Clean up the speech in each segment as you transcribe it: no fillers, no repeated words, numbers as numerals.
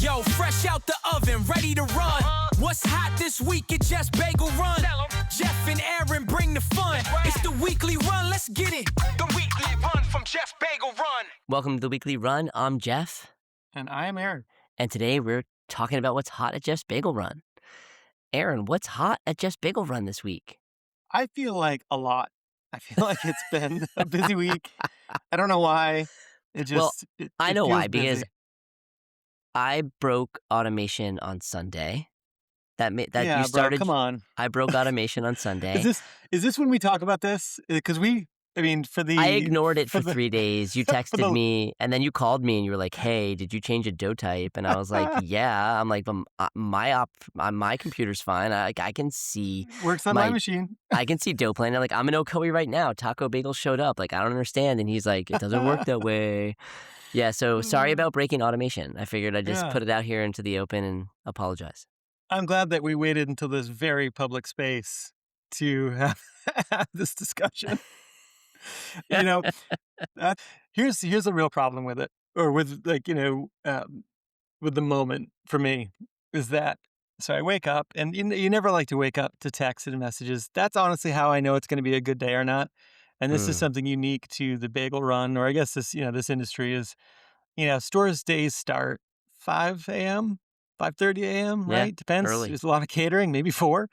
Yo, fresh out the oven, ready to run. What's hot this week at Jeff's Bagel Run? Jeff and Aaron bring the fun. It's the weekly run, let's get it. The weekly run from Jeff's Bagel Run. Welcome to the weekly run. I'm Jeff. And I am Aaron. And today we're talking about what's hot at Jeff's Bagel Run. Aaron, what's hot at Jeff's Bagel Run this week? I feel like a lot. I feel like it's been a busy week. I don't know why. I know why, busy. because I broke Au-Dough-Mation on Sunday. You started. Bro, come on. I broke Au-Dough-Mation on Sunday. Is this when we talk about this? Because I ignored it for 3 days. You texted me, and then you called me, and you were like, "Hey, did you change a dough type?" And I was like, "Yeah." I'm like, "My computer's fine. I can see works on my machine. I can see dough plan. Like, I'm in Ocoee right now. Taco Bagel showed up. Like, I don't understand." And he's like, "It doesn't work that way." Yeah. So sorry about breaking Au-Dough-Mation. I figured I'd just put it out here into the open and apologize. I'm glad that we waited until this very public space to have this discussion. Here's a real problem with it, or with with the moment for me, is that, so I wake up, and you never like to wake up to texts and messages. That's honestly how I know it's going to be a good day or not. And this is something unique to the bagel run, or I guess this industry is, stores days start 5 a.m., 5:30 a.m., right? Yeah, Depends. early. There's a lot of catering, maybe 4.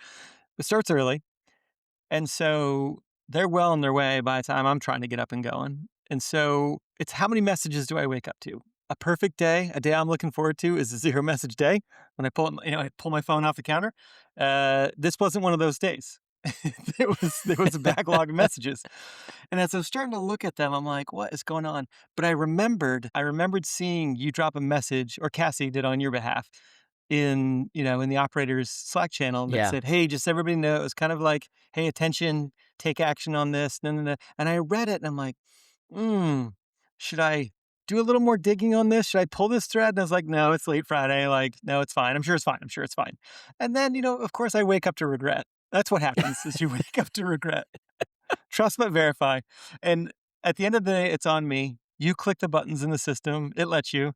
It starts early. And so they're well on their way by the time I'm trying to get up and going. And so it's, how many messages do I wake up to? A perfect day, a day I'm looking forward to, is a 0-message day. When I pull my phone off the counter. This wasn't one of those days. There was a backlog of messages. And as I was starting to look at them, I'm like, what is going on? But I remembered seeing you drop a message, or Cassie did on your behalf, in the operator's Slack channel that said, "Hey, just everybody know," it was kind of like, "Hey, attention, take action on this." And I read it, and I'm like, should I do a little more digging on this? Should I pull this thread? And I was like, no, it's late Friday. Like, no, it's fine. I'm sure it's fine. And then, of course, I wake up to regret. That's what happens, is you wake up to regret. Trust but verify. And at the end of the day, it's on me. You click the buttons in the system. It lets you.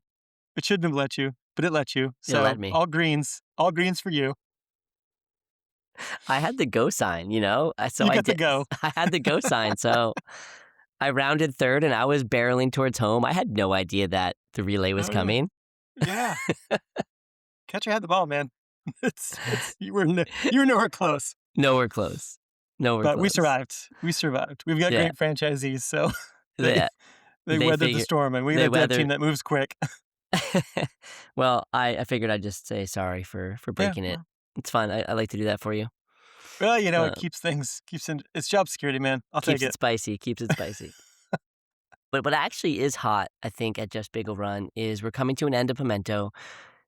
It shouldn't have let you, but it let you. So it let me. All greens for you. I had the go sign, So you got the go. I had the go sign. So I rounded third, and I was barreling towards home. I had no idea that the relay was coming. Yeah. Catcher had the ball, man. You were nowhere close. Nowhere close. But we survived. We've got great franchisees, so they weathered the storm, and we got a team that moves quick. Well, I figured I'd just say sorry for breaking it. It's fine. I like to do that for you. Well, it it's job security, man. I'll take it. Keeps it spicy. But what actually is hot, I think, at Jeff's Bagel Run is we're coming to an end of pimento.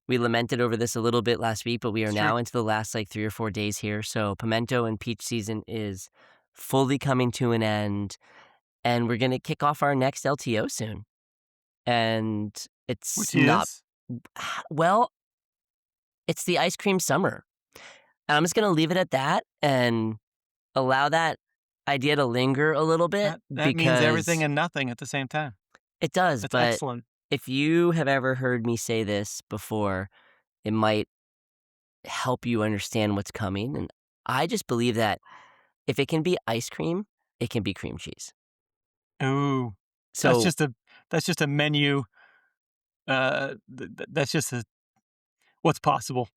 We lamented over this a little bit last week, but we are now into the last 3 or 4 days here. So pimento and peach season is fully coming to an end, and we're going to kick off our next LTO soon. And it's it's the Ice Cream Summer. And I'm just going to leave it at that and allow that idea to linger a little bit. That means everything and nothing at the same time. It does, That's but excellent. If you have ever heard me say this before, it might help you understand what's coming. And I just believe that if it can be ice cream, it can be cream cheese. Ooh, so that's just a menu. That's just what's possible.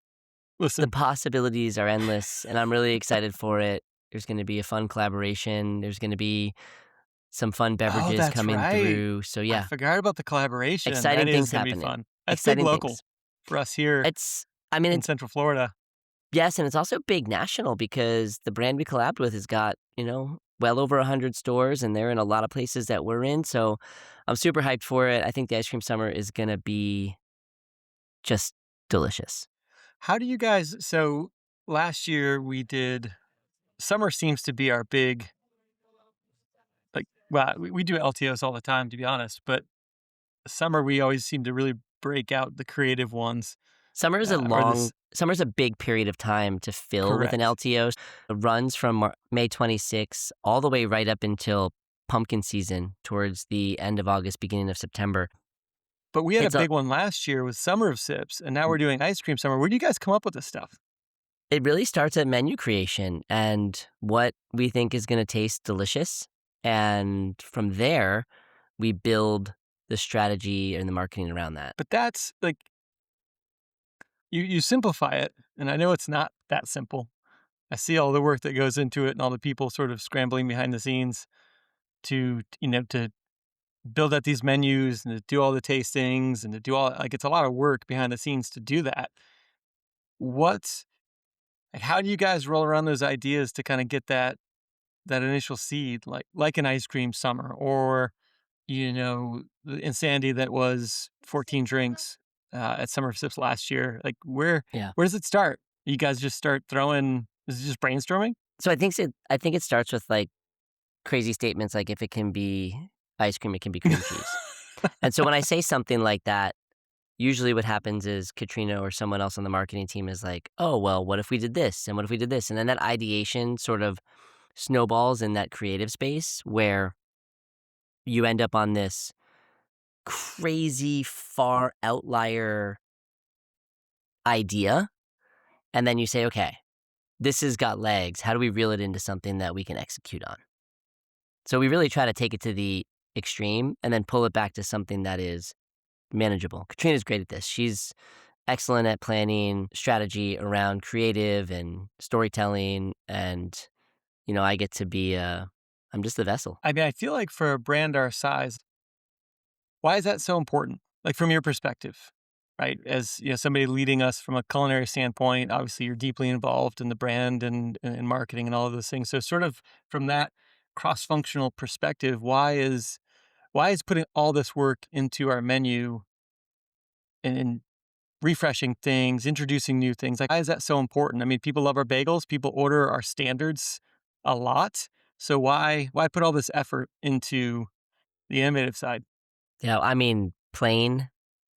Listen, the possibilities are endless, and I'm really excited for it. There's going to be a fun collaboration. There's going to be some fun beverages coming through. So yeah, I forgot about the collaboration. Exciting things happening. Be fun. That's exciting big local things for us here. In Central Florida. Yes, and it's also big national, because the brand we collabed with has got well over 100 stores, and they're in a lot of places that we're in. So I'm super hyped for it. I think the Ice Cream Summer is going to be just delicious. How do you guys? So last year we did. Summer seems to be our big. We do LTOs all the time, to be honest, but summer we always seem to really break out the creative ones. Summer is summer's a big period of time to fill with an LTO. It runs from May 26th all the way right up until pumpkin season towards the end of August, beginning of September. But we had a It's a big one last year with Summer of Sips, and now we're doing Ice Cream Summer. Where do you guys come up with this stuff? It really starts at menu creation and what we think is going to taste delicious. And from there, we build the strategy and the marketing around that. But that's like, you simplify it, and I know it's not that simple. I see all the work that goes into it and all the people sort of scrambling behind the scenes to build out these menus and to do all the tastings and to do all, like, it's a lot of work behind the scenes to do that. What's like, how do you guys roll around those ideas to kind of get that initial seed, like an Ice Cream Summer, or the insanity that was 14 drinks at Summer of Sips last year? Like, Yeah. where does it start? You guys just start throwing? Is it just brainstorming? So I think it starts with like crazy statements like if it can be ice cream, it can be cream cheese. And so when I say something like that, usually what happens is Katrina or someone else on the marketing team is like, oh, well, what if we did this? And what if we did this? And then that ideation sort of snowballs in that creative space where you end up on this crazy far outlier idea. And then you say, okay, this has got legs. How do we reel it into something that we can execute on? So we really try to take it to the extreme and then pull it back to something that is manageable. Katrina's great at this. She's excellent at planning strategy around creative and storytelling. And, I get to be, I'm just the vessel. I mean, I feel like for a brand our size, why is that so important? Like, from your perspective, right? As somebody leading us from a culinary standpoint, obviously you're deeply involved in the brand and marketing and all of those things. So sort of from that cross-functional perspective, why is putting all this work into our menu and refreshing things, introducing new things, like, why is that so important? I mean, people love our bagels. People order our standards a lot. So why put all this effort into the innovative side? Yeah, I mean, plain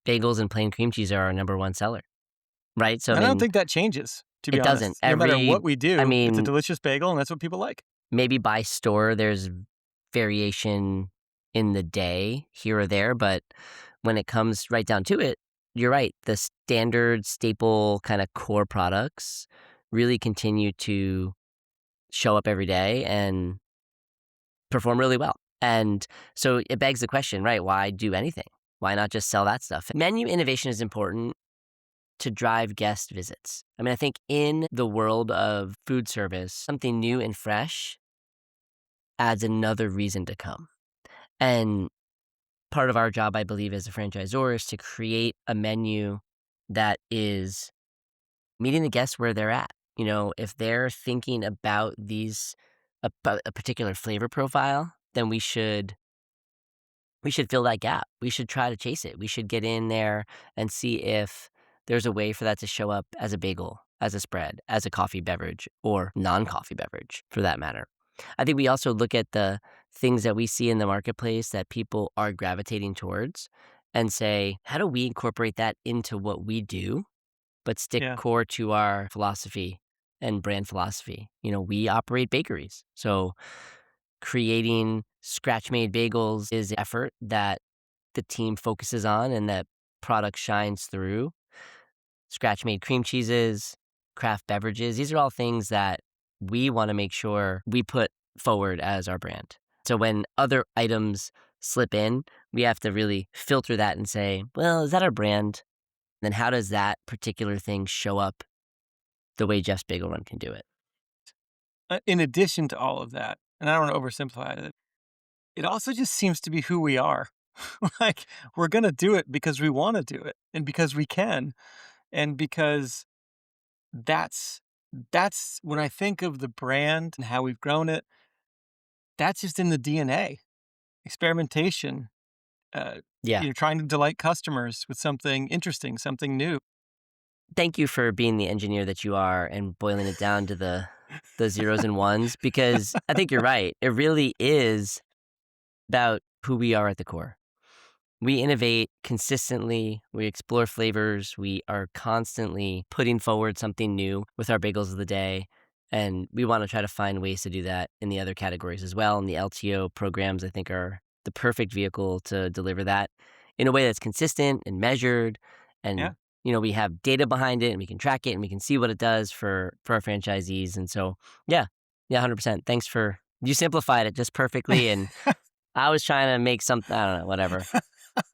bagels and plain cream cheese are our number one seller, right? So, And I don't think that changes, to be it doesn't. honest. No matter what we I do, it's a mean, delicious bagel, and that's what people like. maybe by store, there's variation in the day here or there, but when it comes right down to it, you're right. The standard staple kind of core products really continue to show up every day and perform really well. And so it begs the question, right? Why do anything? Why not just sell that stuff? Menu innovation is important to drive guest visits. I mean, I think in the world of food service, something new and fresh adds another reason to come. And part of our job, I believe, as a franchisor is to create a menu that is meeting the guests where they're at. If they're thinking about about a particular flavor profile, then we should fill that gap. We should try to chase it. We should get in there and see if there's a way for that to show up as a bagel, as a spread, as a coffee beverage, or non-coffee beverage for that matter. I think we also look at the things that we see in the marketplace that people are gravitating towards and say, how do we incorporate that into what we do, but stick Yeah. core to our philosophy and brand philosophy? We operate bakeries. So creating scratch-made bagels is an effort that the team focuses on and that product shines through. Scratch-made cream cheeses, craft beverages, these are all things that we want to make sure we put forward as our brand. So when other items slip in, we have to really filter that and say, well, is that our brand? Then how does that particular thing show up the way Jeff's Bagel Run can do it? In addition to all of that, and I don't want to oversimplify it, it also just seems to be who we are. Like, we're going to do it because we want to do it and because we can. And because that's when I think of the brand and how we've grown it, that's just in the DNA. Experimentation, Yeah. trying to delight customers with something interesting, something new. Thank you for being the engineer that you are and boiling it down to the zeros and ones, because I think you're right. It really is about who we are at the core. We innovate consistently. We explore flavors. We are constantly putting forward something new with our bagels of the day. And we want to try to find ways to do that in the other categories as well. And the LTO programs, I think, are the perfect vehicle to deliver that. in a way that's consistent and measured. And, Yeah. we have data behind it and we can track it and we can see what it does for our franchisees. And so, yeah, 100%. Thanks you simplified it just perfectly. And I was trying to make something, I don't know, whatever.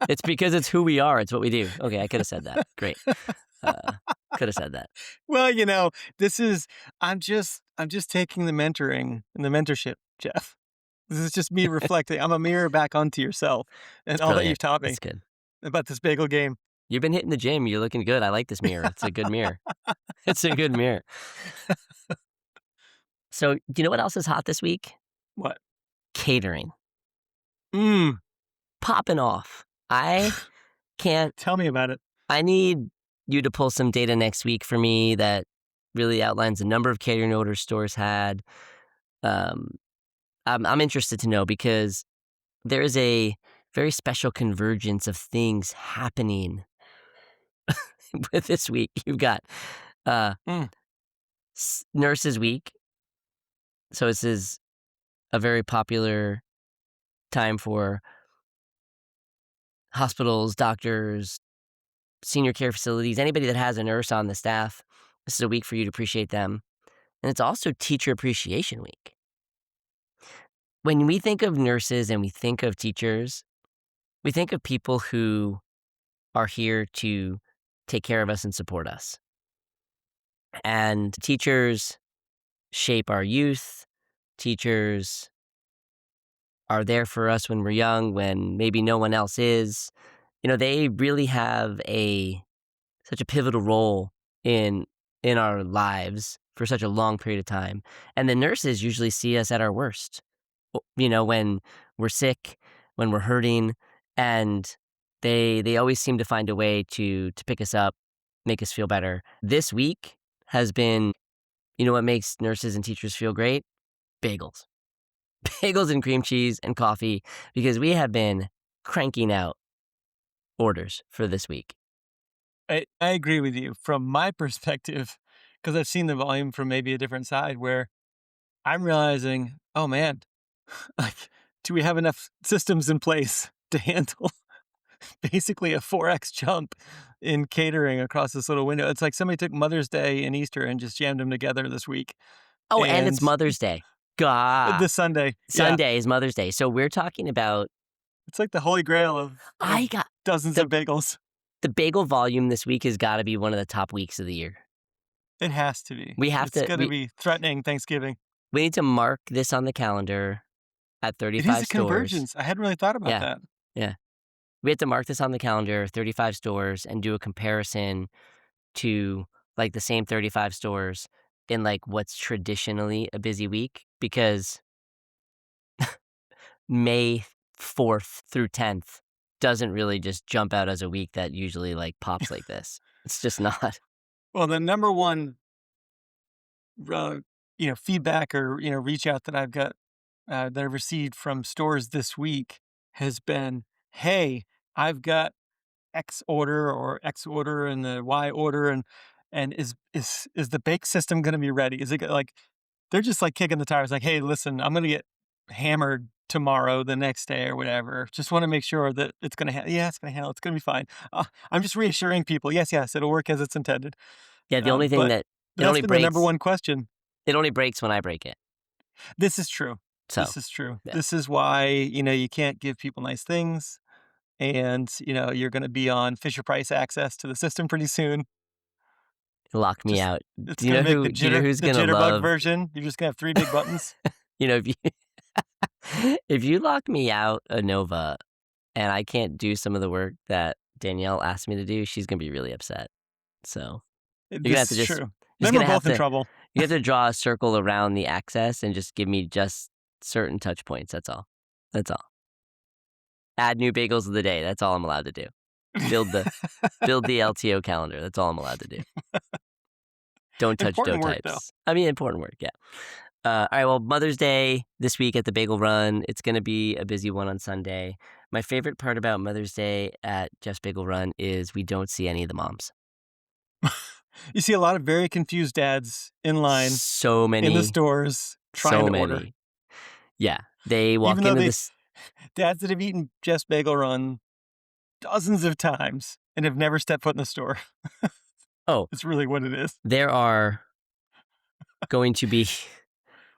It's because it's who we are. It's what we do. Okay, I could have said that. Great. Could have said that. Well, I'm just taking the mentoring and the mentorship, Jeff. This is just me reflecting. I'm a mirror back onto yourself and all that you've taught me That's good. about this bagel game. You've been hitting the gym. You're looking good. I like this mirror. It's a good mirror. It's a good mirror. So, do you know what else is hot this week? What? Catering. Mm. Popping off. I can't. Tell me about it. I need you to pull some data next week for me that really outlines the number of catering orders stores had. I'm interested to know because there is a very special convergence of things happening with this week. You've got Nurses Week. So this is a very popular time for hospitals, doctors, senior care facilities, anybody that has a nurse on the staff. This is a week for you to appreciate them. And it's also Teacher Appreciation Week. When we think of nurses and we think of teachers, we think of people who are here to take care of us and support us. And teachers shape our youth. Teachers are there for us when we're young, when maybe no one else is. They really have such a pivotal role in our lives for such a long period of time. And the nurses usually see us at our worst, when we're sick, when we're hurting, and they always seem to find a way to pick us up, make us feel better. This week has been, what makes nurses and teachers feel great? Bagels. Bagels and cream cheese and coffee, because we have been cranking out orders for this week. I agree with you from my perspective, because I've seen the volume from maybe a different side where I'm realizing, oh man, do we have enough systems in place to handle basically a 4x jump in catering across this little window? It's like somebody took Mother's Day and Easter and just jammed them together this week. Oh, and it's Mother's Day. God. This Sunday. Sunday is Mother's Day. So we're talking about... It's like the holy grail of dozens of bagels. The bagel volume this week has got to be one of the top weeks of the year. It has to be. It's going to be threatening Thanksgiving. We need to mark this on the calendar at 35 stores. It is a convergence. I hadn't really thought about that. Yeah. We had to mark this on the calendar, 35 stores, and do a comparison to the same 35 stores in what's traditionally a busy week, because May 4th through 10th doesn't really just jump out as a week that usually pops like this. It's just not. Well, the number one, feedback or, reach out that I've got, that I've received from stores this week has been, hey, I've got X order and the Y order. And is the bake system going to be ready? Is it they're just kicking the tires hey, listen, I'm going to get hammered tomorrow, the next day or whatever. Just want to make sure that it's going to it's going to handle. It's going to be fine. I'm just reassuring people. Yes, it'll work as it's intended. Yeah, the only thing that it only breaks, the number one question. It only breaks when I break it. This is true. Yeah. This is why, you can't give people nice things. And, you're going to be on Fisher-Price access to the system pretty soon. Lock me out. Do you know who's going to love... version? You're just going to have 3 big buttons. If you lock me out of Nova and I can't do some of the work that Danielle asked me to do, she's going to be really upset. So you're going to have to just... True. Then we're both in trouble. You have to draw a circle around the access and just give me just certain touch points. That's all. Add new bagels of the day. That's all I'm allowed to do. Build the LTO calendar. That's all I'm allowed to do. Don't touch dough types. Though. I mean, important work, yeah. All right, well, Mother's Day this week at the Bagel Run. It's going to be a busy one on Sunday. My favorite part about Mother's Day at Jeff's Bagel Run is we don't see any of the moms. You see a lot of very confused dads in line. So many. In the stores trying to order. Yeah, they walk into this... Dads that have eaten Jeff's Bagel Run dozens of times and have never stepped foot in the store. Oh, It's really what it is. there are going to be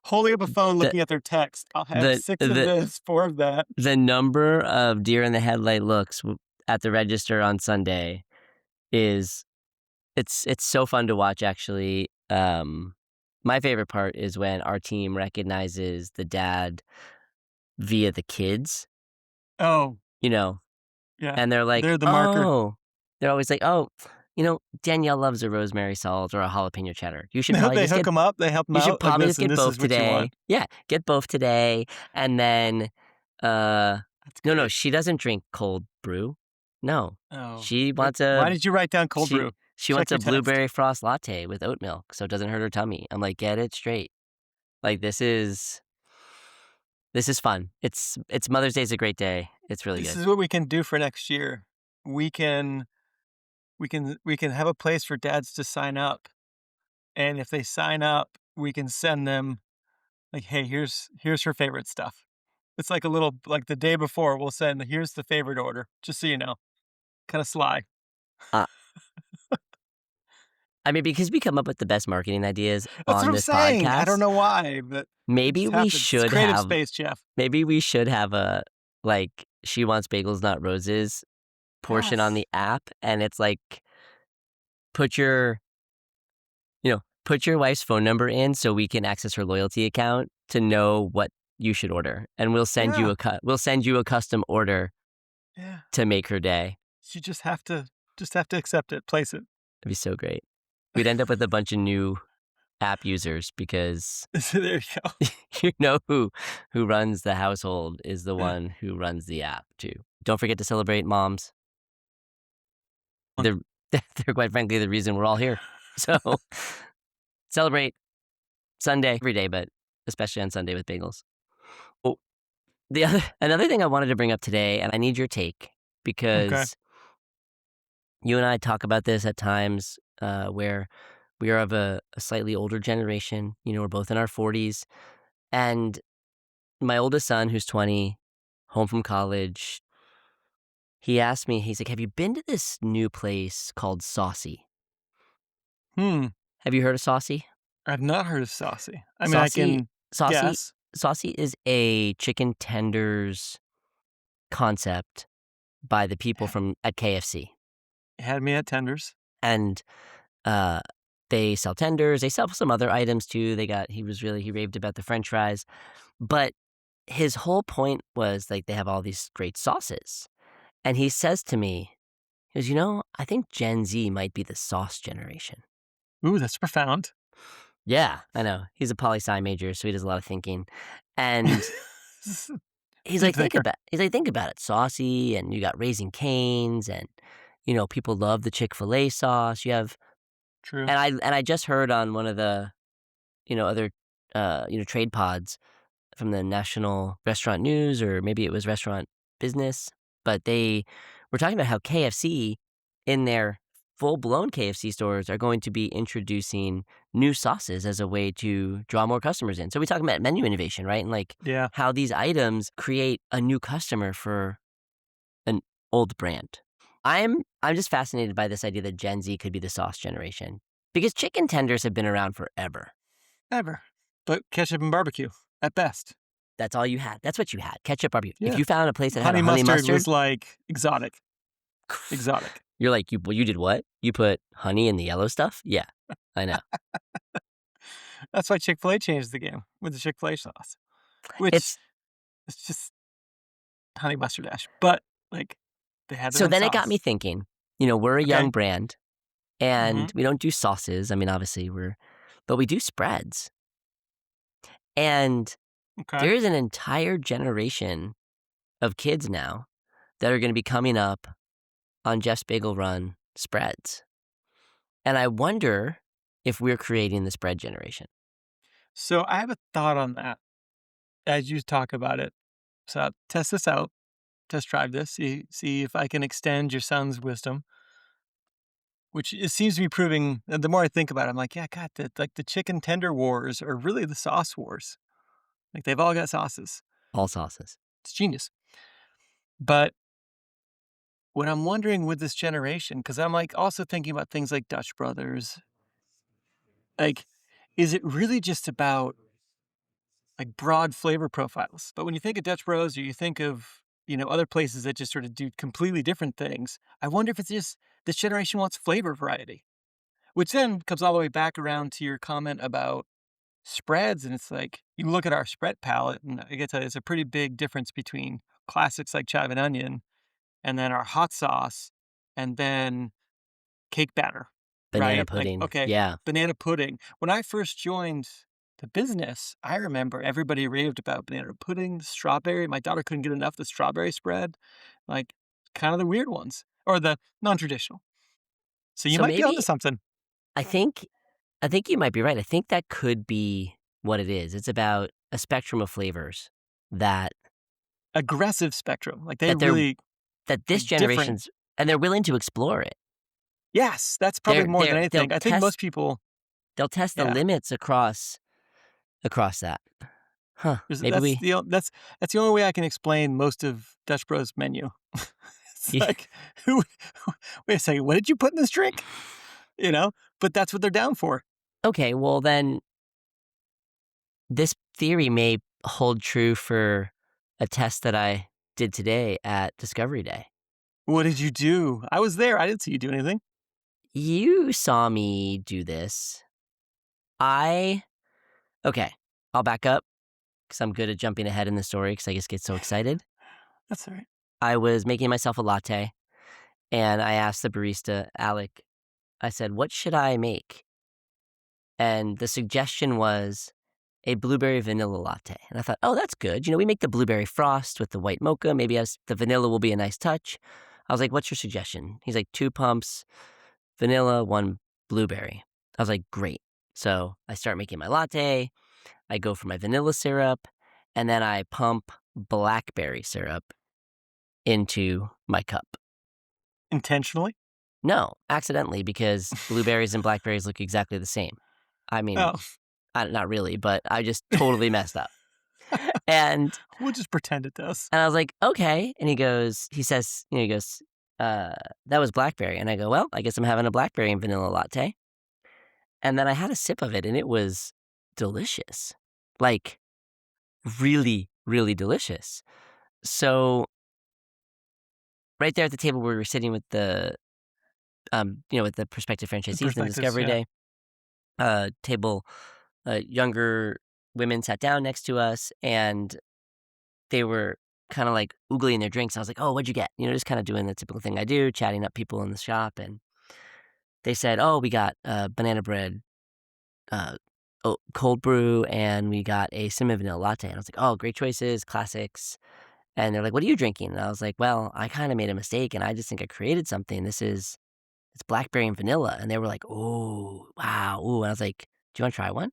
Holding up a phone, the looking at their text. I'll have the 6 of the this, 4 of that. the number of deer in the headlight looks at the register on Sunday is it's so fun to watch actually. My favorite part is when our team recognizes the dad via the kids, Oh, you know, yeah. and they're like, They're the marker. "Oh." They're always like, "Oh, Danielle loves a rosemary salt or a jalapeno cheddar. You should probably They just hook get them up. They help them you should out. Like, probably just listen, get this both is what you today." want. Yeah, get both today. And then That's no, great. she doesn't drink cold brew. No. Oh. She wants Why did you write down cold brew? she Check wants a your text. blueberry frost latte with oat milk so it doesn't hurt her tummy. I'm like, "Get it straight." Like this is fun. It's Mother's Day is a great day. It's really This good. is what we can do for next year. We can have a place for dads to sign up. And if they sign up, we can send them like, hey, here's her favorite stuff. It's like a little like the day before we'll send here's the favorite order, just so you know. Kind of sly. Uh, I mean, because we come up with the best marketing ideas That's what on I'm this saying. I don't podcast, know why, but it maybe just we happens. It's should creative have space, Jeff. a like she wants bagels not roses portion on Yes. the app, and it's like put your put your wife's phone number in so we can access her loyalty account to know what you should order, and we'll send you a custom order Yeah. to make her day. You just have to accept it, place it. It'd be so great. We'd end up with a bunch of new app users because There you go. who runs the household is the one who runs the app too. Don't forget to celebrate moms. They're quite frankly the reason we're all here. So celebrate Sunday every day, but especially on Sunday with bagels. Oh, another thing I wanted to bring up today, and I need your take because you and I talk about this at times where we are of a slightly older generation. We're both in our 40s. And my oldest son, who's 20, home from college, he asked me, he's like, have you been to this new place called Saucy? Have you heard of Saucy? I've not heard of Saucy. I mean, I can guess. Saucy is a chicken tenders concept by the people at KFC. You had me at tenders. And they sell tenders. They sell some other items too. He raved about the French fries. But his whole point was like they have all these great sauces. And he says to me, he goes, I think Gen Z might be the sauce generation. Ooh, that's profound. Yeah, I know. He's a poli-sci major, so he does a lot of thinking. And he's like, think about it. Saucy, and you got Raising Cane's, and people love the Chick-fil-A sauce. You have True. And I just heard on one of the other trade pods from the National Restaurant News, or maybe it was Restaurant Business, but they were talking about how KFC in their full-blown KFC stores are going to be introducing new sauces as a way to draw more customers in. So we talk about menu innovation, right? And how these items create a new customer for an old brand. I'm just fascinated by this idea that Gen Z could be the sauce generation because chicken tenders have been around forever. Ever. But ketchup and barbecue at best. That's all you had. That's what you had. Ketchup, barbecue. Yeah. If you found a place that honey had a honey mustard mustard was like exotic. Exotic. You're like, you did what? You put honey in the yellow stuff? Yeah, I know. That's why Chick-fil-A changed the game with the Chick-fil-A sauce. Which it's just honey mustard ash. But they had So then it got me thinking, we're a young brand and we don't do sauces. I mean, obviously but we do spreads. And there's an entire generation of kids now that are going to be coming up on Jeff's Bagel Run spreads. And I wonder if we're creating the spread generation. So I have a thought on that as you talk about it. So I'll test this out, test drive this, see if I can extend your son's wisdom, which it seems to be proving. The more I think about it, I'm like, yeah, God, the chicken tender wars are really the sauce wars. Like they've all got sauces. All sauces. It's genius. But what I'm wondering with this generation, because I'm like also thinking about things like Dutch Brothers, like, is it really just about like broad flavor profiles? But when you think of Dutch Bros or you think of, other places that just sort of do completely different things, I wonder if it's just this generation wants flavor variety, which then comes all the way back around to your comment about spreads. And it's like, you look at our spread palette, and I get to, it's a pretty big difference between classics like chive and onion and then our hot sauce and then cake batter, Banana right? Like, pudding. okay, Yeah. banana pudding. When I first joined the business, I remember everybody raved about banana pudding, strawberry. My daughter couldn't get enough of the strawberry spread, like kind of the weird ones or the non-traditional. So you So might be onto maybe something. I think I think you might be right. I think that could be what it is. It's about a spectrum of flavors that Aggressive spectrum. Like they that they're really that this like different. generation's and they're willing to explore it. Yes, that's probably They're more than they're anything. I think most people, they'll test the yeah. limits across that. Huh. Maybe That's we that's the only way I can explain most of Dutch Bros menu. It's yeah. like, who, wait a second, what did you put in this drink? But that's what they're down for. Okay, well then this theory may hold true for a test that I did today at Discovery Day. What did you do? I was there. I didn't see you do anything. You saw me do this. Okay, I'll back up because I'm good at jumping ahead in the story because I just get so excited. That's all right. I was making myself a latte and I asked the barista, Alec, I said, what should I make? And the suggestion was a blueberry vanilla latte. And I thought, oh, that's good. We make the blueberry frost with the white mocha. Maybe the vanilla will be a nice touch. I was like, what's your suggestion? He's like, 2 pumps, vanilla, 1 blueberry. I was like, great. So I start making my latte. I go for my vanilla syrup, and then I pump blackberry syrup into my cup. Intentionally? No, accidentally, because blueberries and blackberries look exactly the same. I mean, Oh, not really, but I just totally messed up. And we'll just pretend it does. I was like, okay. And he says, that was blackberry. And I go, well, I guess I'm having a blackberry and vanilla latte. And then I had a sip of it and it was delicious. Like really, really delicious. So right there at the table where we were sitting with the with the prospective The franchisees in the perspectives, Discovery yeah. Day table, younger women sat down next to us and they were kind of like oogling their drinks. I was like, oh, what'd you get? Just kind of doing the typical thing I do, chatting up people in the shop. And they said, oh, we got banana bread, cold brew, and we got a cinnamon vanilla latte. And I was like, oh, great choices, classics. And they're like, what are you drinking? And I was like, well, I kind of made a mistake and I just think I created something. It's blackberry and vanilla. And they were like, oh, wow. Ooh. And I was like, do you want to try one?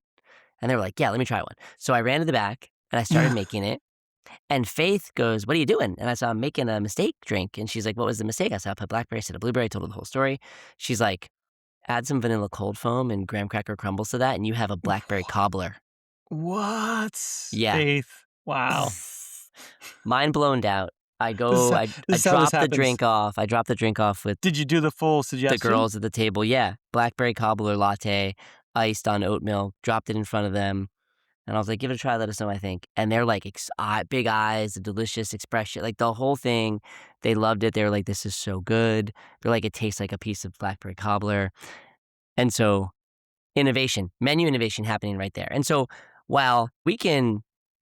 And they were like, yeah, let me try one. So I ran to the back and I started making it. And Faith goes, what are you doing? And I said, I'm making a mistake drink. And she's like, what was the mistake? I said, I put blackberry, I said a blueberry, told her the whole story. She's like, add some vanilla cold foam and graham cracker crumbles to that, and you have a blackberry cobbler. What? Yeah. Faith. Wow. Mind blown out. I This I is how this dropped the happens. drink off. I dropped the drink off with Did you do the full suggestion? the girls at the table. Yeah. Blackberry cobbler latte, iced on oat milk, dropped it in front of them. And I was like, give it a try, let us know what I think. And they're like, big eyes, a delicious expression, like the whole thing. They loved it. They were like, this is so good. They're like, it tastes like a piece of blackberry cobbler. And so menu innovation happening right there. And so while we can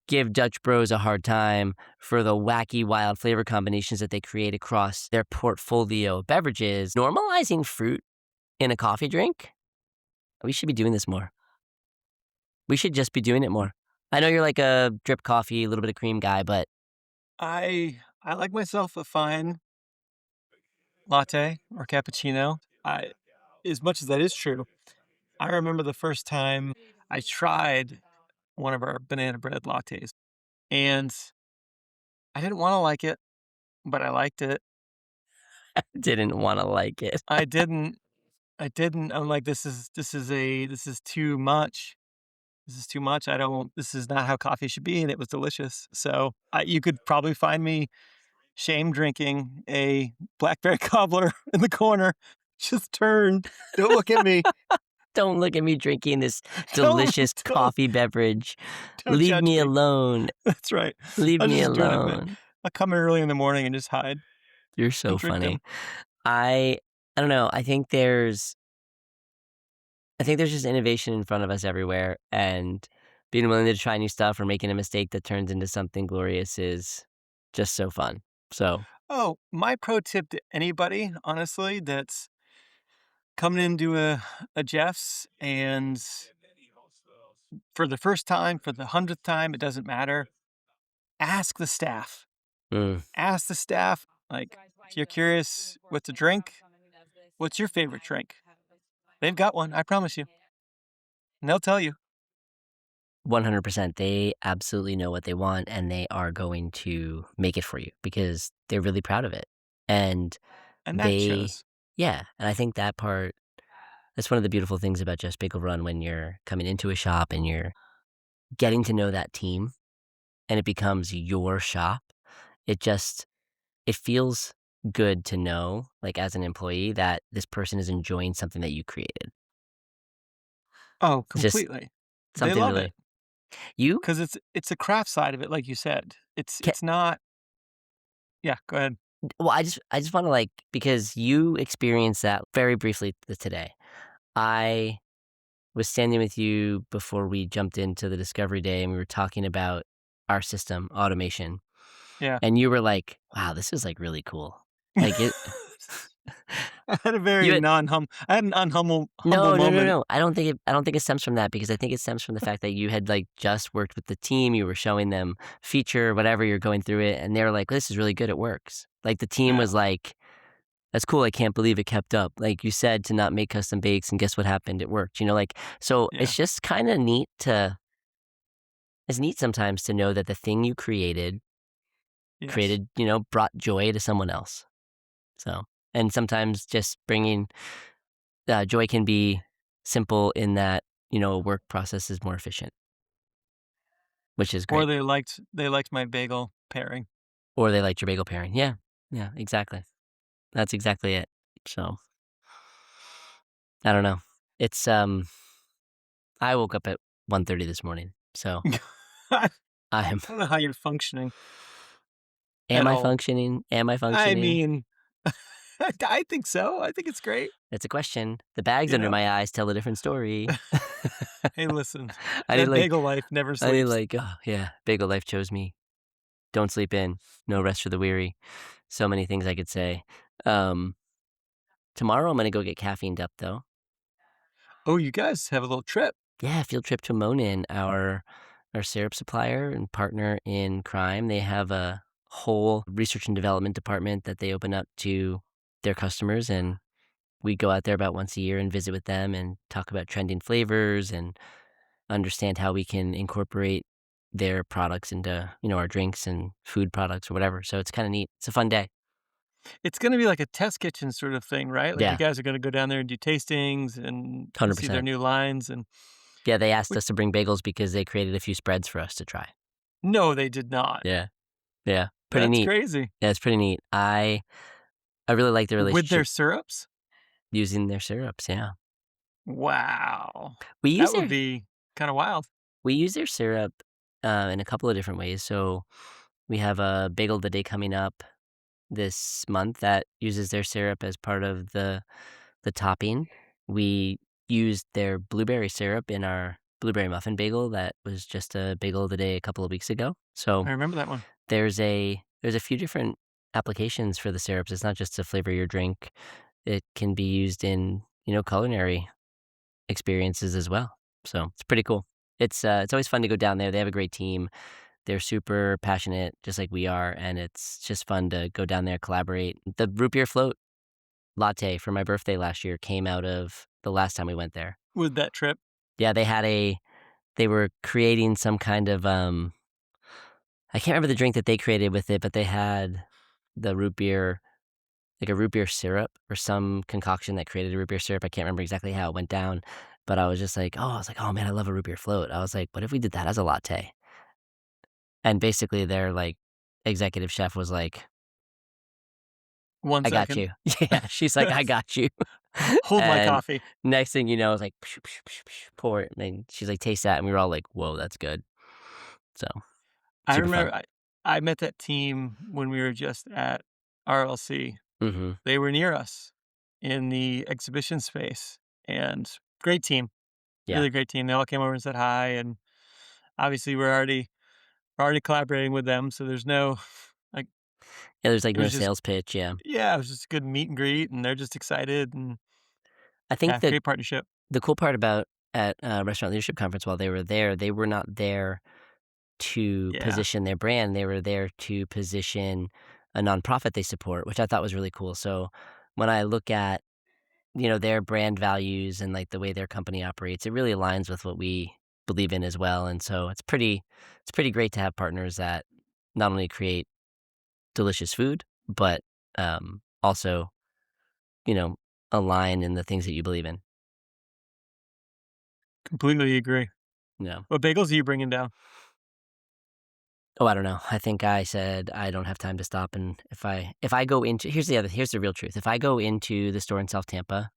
give Dutch Bros a hard time for the wacky, wild flavor combinations that they create across their portfolio of beverages, normalizing fruit in a coffee drink, we should be doing this more. We should just be doing it more. I know you're like a drip coffee, a little bit of cream guy, but I like myself a fine latte or cappuccino. As much as that is true, I remember the first time I tried one of our banana bread lattes, and I didn't want to like it, but I liked it. didn't want to like it. I didn't. I'm like, this is too much. This is too much. This is not how coffee should be, and it was delicious. So you could probably find me shame drinking a blackberry cobbler in the corner. Just turn. Don't look at me. Don't look at me drinking this Don't, delicious don't, coffee beverage. don't Leave judge me me. alone. That's right. Leave I'll me just turn it. But alone. I'll come early in the morning and just hide You're so and drink them. funny. I don't know. I think there's just innovation in front of us everywhere, and being willing to try new stuff or making a mistake that turns into something glorious is just so fun. So, Oh, my pro tip to anybody, honestly, that's coming into a Jeff's and for the first time, for the 100th time, it doesn't matter. Ask the staff. mm, Ask the staff, like, if you're curious what to drink, what's your favorite drink? They've got one, I promise you. And they'll tell you. 100%. They absolutely know what they want, and they are going to make it for you because they're really proud of it. And And that they, shows. yeah. And I think that's one of the beautiful things about Just Bagel Run when you're coming into a shop and you're getting to know that team and it becomes your shop. It feels good to know, like as an employee, that this person is enjoying something that you created. Oh, It's just completely. They something love it really. You because it's a craft side of it, like you said. ca It's not. Yeah, go ahead. well, I just want to like because you experienced that very briefly today. I was standing with you before we jumped into the discovery day, and we were talking about our system automation, Yeah. and you were like, "Wow, this is like really cool." Like it. I had a You very I had an humble No, no, no, moment. no. I don't think it stems from that because I think it stems from the fact that you had, like, just worked with the team, you were showing them feature, whatever, you're going through it, and they were like, "This is really good, it works." Like, the team Yeah, was like, "That's cool, I can't believe it kept up." Like, you said to not make custom bakes, and guess what happened? It worked, like so yeah, it's just kinda neat to it's neat sometimes to know that the thing you yes. brought joy to someone else. So and sometimes just bringing joy can be simple in that, a work process is more efficient, which is Or great. they liked my bagel pairing. Or they liked your bagel pairing. Yeah. Yeah, exactly. That's exactly it. So, I don't know. It's, I woke up at 1:30 this morning. So, I I'm don't know how you're functioning am at I all. functioning? Am I I functioning? mean, I think so. I think it's great, It's a question. The bags you under know? my eyes tell a different story. Hey, listen, I need that like bagel life never I need sleeps. like, oh, yeah, Bagel Life chose me. Don't sleep in. No rest for the weary. So many things I could say. Um Tomorrow, I'm gonna go get caffeined up, though. Oh, you guys have a little trip. Yeah, field trip to Monin, our syrup supplier and partner in crime. They have a whole research and development department that they open up to their customers, and we go out there about once a year and visit with them and talk about trending flavors and understand how we can incorporate their products into, our drinks and food products or whatever. So it's kinda neat. It's a fun day. It's gonna be like a test kitchen sort of thing, right? Like, you Yeah, guys are gonna go down there and do tastings and see their 100%. new lines and Yeah, they asked which us to bring bagels because they created a few spreads for us to try. no, they did not. Yeah. Yeah, pretty That's neat. crazy. Yeah, it's pretty neat. I really like the With their relationship syrups? using their syrups, yeah. Wow. We use That would their be kinda wild. we use their syrup, in a couple of different ways. So, we have a Bagel of the Day coming up this month that uses their syrup as part of the topping. We used their blueberry syrup in our blueberry muffin bagel that was just a Bagel of the Day a couple of weeks ago. So, I remember that one. there's a few different applications for the syrups. It's not just to flavor your drink. It can be used in, culinary experiences as well. So it's pretty cool. It's always fun to go down there. They have a great team. They're super passionate, just like we are, and it's just fun to go down there, collaborate. The root beer float latte for my birthday last year came out of the last time we went there. With that trip. Yeah, they were creating some kind of I can't remember the drink that they created with it, but they had the root beer, like a root beer syrup or some concoction that created a root beer syrup. I can't remember exactly how it went down, but I was like, oh man, I love a root beer float. I was like, what if we did that as a latte? And basically, their like executive chef was like, 1 I got second. you. Yeah, she's like, I got you. Hold my And coffee. next thing you know, it's like, pour it. And then she's like, taste that. And we were all like, whoa, that's good. So I super fun. remember I met that team when we were just at RLC. Mm-hmm. They were near us in the exhibition space, and great team, Yeah. really great team. They all came over and said hi, and obviously we're already collaborating with them, so there's no like Yeah, there's like it no was just sales pitch. Yeah. yeah, it was just a good meet and greet, and they're just excited, and I think yeah, that great partnership. the cool part about at Restaurant Leadership Conference while they were not there to Yeah, position their brand. They were there to position a nonprofit they support, which I thought was really cool. So when I look at, their brand values and like the way their company operates, it really aligns with what we believe in as well. And so it's pretty great to have partners that not only create delicious food, but also, you know, align in the things that you believe in. completely agree. No. What bagels are you bringing down? Oh, I don't know. I think I said I don't have time to stop, and if I go into here's the real truth. If I go into the store in South Tampa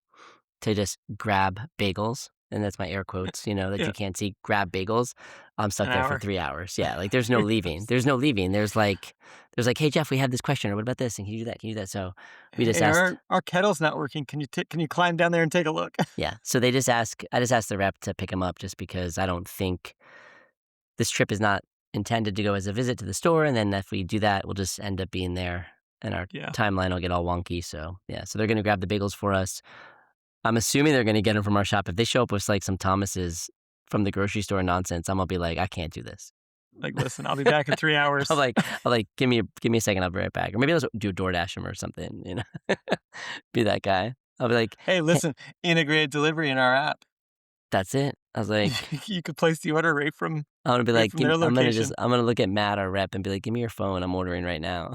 to just grab bagels, and that's my air quotes, that Yeah, you can't see, grab bagels, I'm stuck an there for hour. 3 hours. Yeah, like there's no leaving. There's no leaving. There's like, hey Jeff, we have this question, or what about this? And can you do that? Can you do that? So we just Hey, asked. our kettle's not working. Can you climb down there and take a look? Yeah. So they just ask. I just asked the rep to pick them up, just because I don't think this trip is not intended to go as a visit to the store, and then if we do that, we'll just end up being there, and our Yeah, timeline will get all wonky. So yeah, so they're gonna grab the bagels for us. I'm assuming they're gonna get them from our shop. If they show up with like some Thomas's from the grocery store nonsense, I'm gonna be like, I can't do this. like listen, I'll be back in 3 hours. I'm like, give me a second, I'll be right back. Or maybe I'll just do a DoorDash them or something. Be that guy. I'll be like, Hey, hey, listen, integrated delivery in our app. that's it. I was like, You could place the order right from I'm gonna be like, their location. I'm gonna look at Matt, our rep, and be like, give me your phone. I'm ordering right now.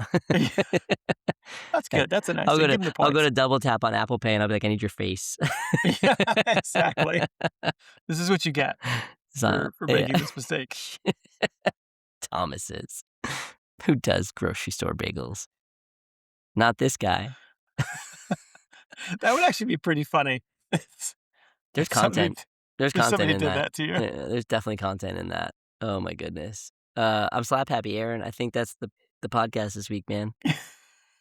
That's good. That's a nice I'll thing. go to Give them the I'll go points. to double tap on Apple Pay, and I'll be like, I need your face. Yeah, exactly. This is what you get So, for yeah. making this mistake. Thomas's. Who does grocery store bagels? Not this guy. That would actually be pretty funny. There's If somebody content. There's if somebody content in did that. that to you. Yeah, there's definitely content in that. Oh my goodness. I'm slap happy, Aaron. I think that's the podcast this week, man.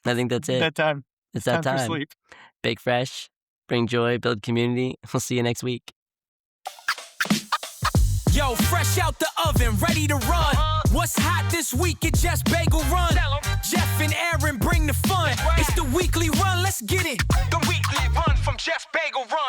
I think that's it. Bedtime. It's that Time for time. sleep. Bake fresh, bring joy, build community. We'll see you next week. Yo, fresh out the oven, ready to run. What's hot this week at Just Bagel Run? Jeff and Aaron bring the fun. It's the weekly run, let's get it. The weekly run from Just Bagel Run.